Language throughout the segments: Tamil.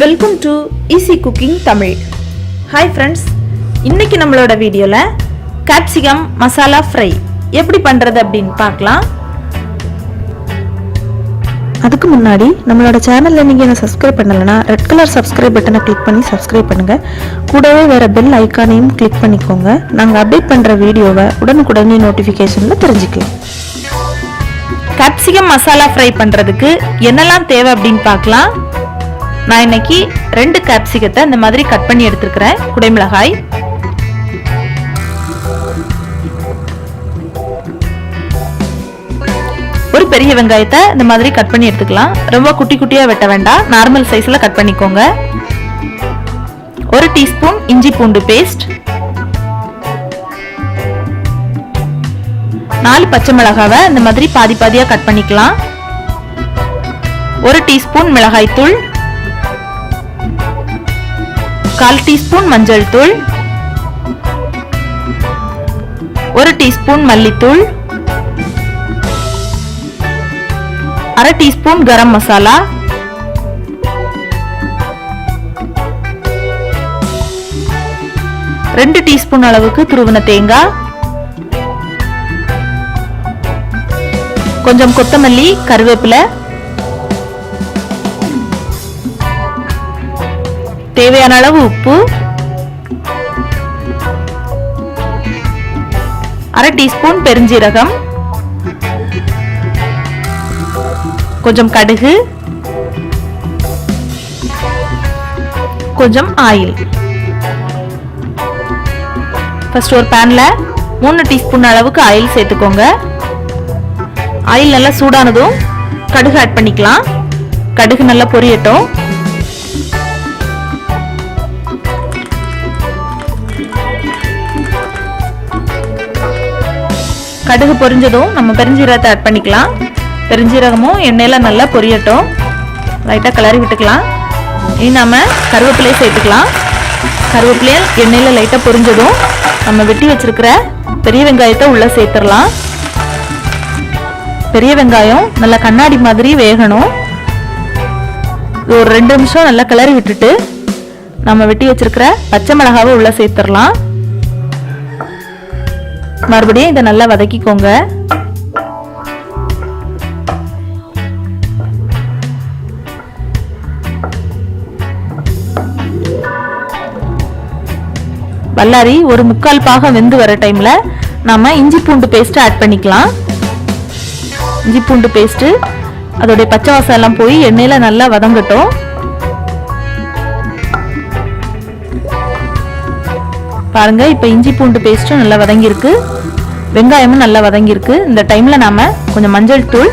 Welcome to easy cooking Tamil. Hi friends, இன்னைக்கு நம்மளோட வீடியோவில் கேப்சிகம் மசாலா ஃப்ரை எப்படி பண்ணுறது அப்படின்னு பார்க்கலாம். அதுக்கு முன்னாடி நம்மளோட சேனலில் நீங்கள் என்ன சப்ஸ்கிரைப் பண்ணலைன்னா ரெட் கலர் சப்ஸ்கிரைப் பட்டனை கிளிக் பண்ணி சப்ஸ்கிரைப் பண்ணுங்கள். கூடவே வேறு பெல் ஐக்கானையும் கிளிக் பண்ணிக்கோங்க. நாங்கள் அப்டேட் பண்ணுற வீடியோவை உடனுக்குடனே நோட்டிஃபிகேஷனில் தெரிஞ்சுக்கலாம். கேப்சிகம் மசாலா ஃப்ரை பண்ணுறதுக்கு என்னெல்லாம் தேவை அப்படின்னு பார்க்கலாம். நான் இன்னைக்கு 2 கேப்சிகத்தை இந்த மாதிரி கட் பண்ணி எடுத்துக்கிறேன். குடை மிளகாய், ஒரு பெரிய வெங்காயத்தை இந்த மாதிரி கட் பண்ணி எடுத்துக்கலாம். ரொம்ப குட்டி குட்டியா வெட்ட வேண்டாம், நார்மல் சைஸ்ல கட் பண்ணிக்கோங்க. 1 டீஸ்பூன் இஞ்சி பூண்டு பேஸ்ட், 4 பச்சை மிளகாவை இந்த மாதிரி பாதி பாதியா கட் பண்ணிக்கலாம். 1 டீஸ்பூன் மிளகாய் தூள், 1/4 டீஸ்பூன் மஞ்சள் தூள், 1 டீஸ்பூன் மல்லித்தூள், 1/2 டீஸ்பூன் கரம் மசாலா, 2 டீஸ்பூன் அளவுக்கு துருவின தேங்காய், கொஞ்சம் கொத்தமல்லி, கருவேப்பிலை, தேவையான அளவு உப்பு, 1/2 டீஸ்பூன் பெருஞ்சீரகம், கொஞ்சம் கடுகு, கொஞ்சம் ஆயில். ஃபர்ஸ்ட் ஒரு பேன்ல 3 டீஸ்பூன் அளவுக்கு ஆயில் சேர்த்துக்கோங்க. ஆயில் நல்லா சூடானதும் கடுகு ஆட் பண்ணிக்கலாம். கடுகு நல்லா பொரியட்டும். கடுகு பொரிஞ்சதும் நம்ம பெருஞ்சீரகத்தை ஆட் பண்ணிக்கலாம். பெருஞ்சீரகமும் எண்ணெயில நல்லா பொரியட்டும். லைட்டா கிளறி விட்டுக்கலாம். இனி நாம கருவேப்பிலையை சேர்த்துக்கலாம். கருவேப்பிலையை எண்ணெயில லைட்டா பொரிஞ்சதும் நம்ம வெட்டி வச்சிருக்கிற பெரிய வெங்காயத்தை உள்ள சேர்த்துடலாம். பெரிய வெங்காயம் நல்லா கண்ணாடி மாதிரி வேகணும். ஒரு 2 நிமிஷம் நல்லா கிளறி விட்டுட்டு நம்ம வெட்டி வச்சிருக்கிற பச்சை மிளகாவை உள்ள சேர்த்துடலாம். மறுபடியும் இதை நல்லா வதக்கிக்கோங்க. வல்லாரி ஒரு 3/4 பாகம் வெந்து வர டைம்ல நாம இஞ்சி பூண்டு பேஸ்ட் ஆட் பண்ணிக்கலாம். இஞ்சி பூண்டு பேஸ்ட் அதோடைய பச்சை வாசம் எல்லாம் போய் எண்ணெயில நல்லா வதங்கட்டும். பாருங்க, இப்ப இஞ்சி பூண்டு பேஸ்ட்டும் நல்லா வதங்கிருக்கு, வெங்காயமும் நல்லா வதங்கிருக்கு. இந்த டைம்ல நாம கொஞ்சம் மஞ்சள் தூள்,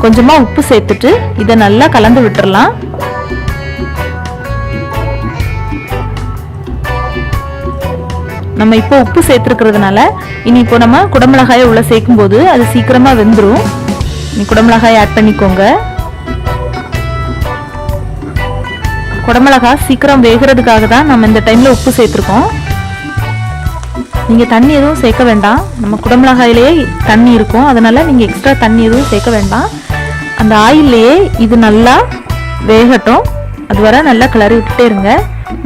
கொஞ்சமா உப்பு சேர்த்துட்டு இதை நல்லா கலந்து விட்டுறலாம். நம்ம இப்போ உப்பு சேர்த்துருக்கிறதுனால இனி இப்போ நம்ம குடமிளகாயை உள்ள சேர்க்கும் போது அது சீக்கிரமா வெந்துடும். நீ குடமிளகாயை ஆட் பண்ணிக்கோங்க. குடமிளகாய் சீக்கிரம் வேகிறதுக்காக தான் நம்ம இந்த டைம்ல உப்பு சேர்த்துருக்கோம். நீங்க தண்ணி எதுவும் சேர்க்க வேண்டாம். நம்ம குடமிளகாயிலேயே தண்ணி இருக்கும், அதனால நீங்க எக்ஸ்ட்ரா தண்ணி எதுவும் சேர்க்க வேண்டாம். அந்த ஆயிலேயே இது நல்லா வேகட்டும். அது வரை நல்லா கிளறி விட்டுட்டே இருங்க.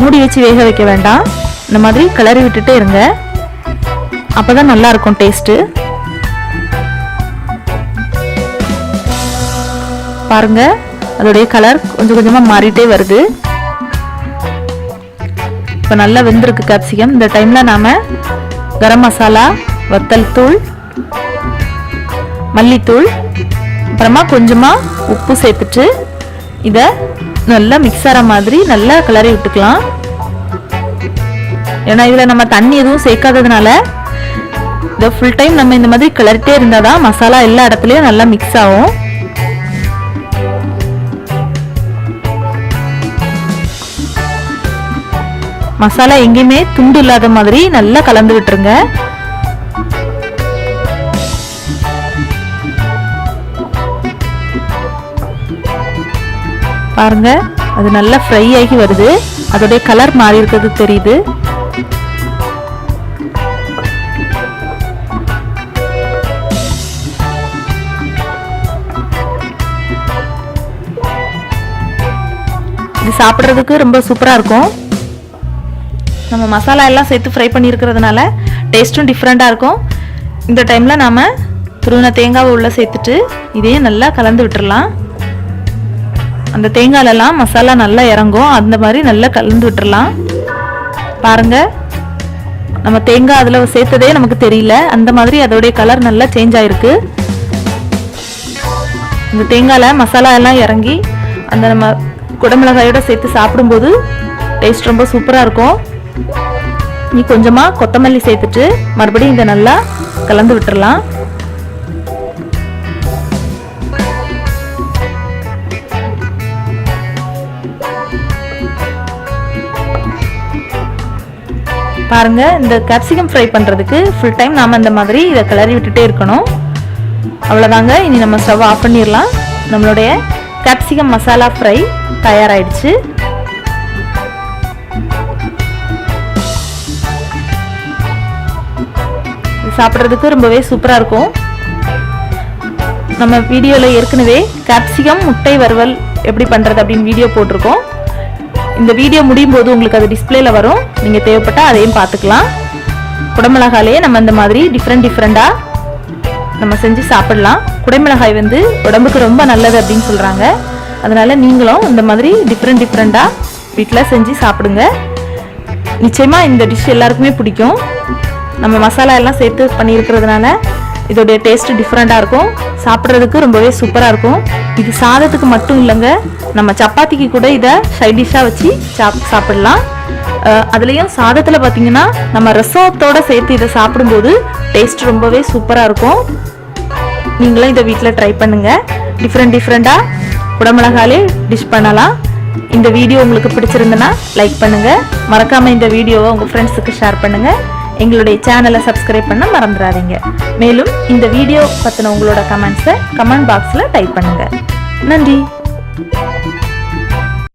மூடி வச்சு வேக வைக்க வேண்டாம். இந்த மாதிரி கிளறி விட்டுட்டே இருங்க, அப்பதான் நல்லா இருக்கும் டேஸ்ட். பாருங்க, அதோடைய கலர் கொஞ்சம் கொஞ்சமா மாறிட்டே வருது. இப்ப நல்லா வெந்திருக்கு கேப்சிகம். இந்த டைம்ல நாம கரம் மசாலா, வத்தல் தூள், மல்லித்தூள், அப்புறமா கொஞ்சமா உப்பு சேர்த்துட்டு இதை நல்லா மிக்ஸ் ஆகிற மாதிரி நல்லா கிளறி விட்டுக்கலாம். ஏன்னா இதுல நம்ம தண்ணி எதுவும் சேர்க்காததுனால இதை ஃபுல் டைம் நம்ம இந்த மாதிரி கிளறிட்டே இருந்தாதான் மசாலா எல்லா இடத்துலயும் நல்லா மிக்ஸ் ஆகும். மசாலா எங்கேயுமே துண்டு இல்லாத மாதிரி நல்லா கலந்து விட்டுருங்க. பாருங்க, அது நல்லா ஃப்ரை ஆகி வருது. அதோடைய கலர் மாறி இருக்கிறது தெரியுது. இது சாப்பிட்றதுக்கு ரொம்ப சூப்பராக இருக்கும். நம்ம மசாலா எல்லாம் சேர்த்து ஃப்ரை பண்ணியிருக்கிறதுனால டேஸ்ட்டும் டிஃப்ரெண்ட்டாக இருக்கும். இந்த டைமில் நாம் துருவின தேங்காவை உள்ளே சேர்த்துட்டு இதையும் நல்லா கலந்து விட்டுடலாம். அந்த தேங்காயிலலாம் மசாலா நல்லா இறங்கும், அந்த மாதிரி நல்லா கலந்து விட்டுடலாம். பாருங்கள், நம்ம தேங்காய் அதில் சேர்த்ததே நமக்கு தெரியல, அந்த மாதிரி அதோடைய கலர் நல்லா சேஞ்ச் ஆகிருக்கு. இந்த தேங்காயில் மசாலா எல்லாம் இறங்கி அந்த நம்ம குடமிளகாயோடு சேர்த்து சாப்பிடும்போது டேஸ்ட் ரொம்ப சூப்பராக இருக்கும். நீ கொஞ்சமாக கொத்தமல்லி சேர்த்துட்டு மறுபடியும் இதை நல்லா கலந்து விட்டுடலாம். பாருங்க, இந்த கேப்சிகம் ஃப்ரை பண்ணுறதுக்கு ஃபுல் டைம் நாம் இந்த மாதிரி இதை கிளறி விட்டுட்டே இருக்கணும். அவ்வளோதாங்க, இனி நம்ம ஸ்டவ் ஆஃப் பண்ணிடலாம். நம்மளுடைய கேப்சிகம் மசாலா ஃப்ரை தயாராகிடுச்சு. இது சாப்பிட்றதுக்கு ரொம்பவே சூப்பராக இருக்கும். நம்ம வீடியோவில் ஏற்கனவே கேப்சிகம் முட்டை வறுவல் எப்படி பண்ணுறது அப்படின்னு வீடியோ போட்டிருக்கோம். இந்த வீடியோ முடியும் போது உங்களுக்கு அது டிஸ்பிளேல வரும், நீங்கள் தேவைப்பட்டால் அதையும் பார்த்துக்கலாம். குடமிளகாயிலே நம்ம இந்த மாதிரி டிஃப்ரெண்ட்டாக நம்ம செஞ்சு சாப்பிடலாம். குடைமிளகாய் உடம்புக்கு ரொம்ப நல்லது அப்படின்னு சொல்கிறாங்க. அதனால் நீங்களும் இந்த மாதிரி டிஃப்ரெண்ட்டாக வீட்டில் செஞ்சு சாப்பிடுங்க. நிச்சயமாக இந்த டிஷ் எல்லாருக்குமே பிடிக்கும். நம்ம மசாலா எல்லாம் சேர்த்து பண்ணியிருக்கிறதுனால இதோடைய டேஸ்ட்டு டிஃப்ரெண்ட்டாக இருக்கும். சாப்பிட்றதுக்கு ரொம்பவே சூப்பராக இருக்கும். இது சாதத்துக்கு மட்டும் இல்லைங்க, நம்ம சப்பாத்திக்கு கூட இதை சைட் டிஷ்ஷாக வச்சு சாப்பிடலாம். அதுலேயும் சாதத்தில் பார்த்திங்கன்னா நம்ம ரசத்தோடு சேர்த்து இதை சாப்பிடும்போது டேஸ்ட் ரொம்பவே சூப்பராக இருக்கும். நீங்களும் இதை வீட்டில் ட்ரை பண்ணுங்கள். டிஃப்ரெண்ட்டாக குடமிளகாலே டிஷ் பண்ணலாம். இந்த வீடியோ உங்களுக்கு பிடிச்சிருந்துன்னா லைக் பண்ணுங்கள். மறக்காமல் இந்த வீடியோவை உங்கள் ஃப்ரெண்ட்ஸுக்கு ஷேர் பண்ணுங்கள். எங்களுடைய சேனலை சப்ஸ்கிரைப் பண்ண மறந்துடாதீங்க. மேலும் இந்த வீடியோ பற்றின உங்களோட கமெண்ட்ஸை கமெண்ட் பாக்ஸில் டைப் பண்ணுங்கள். நன்றி.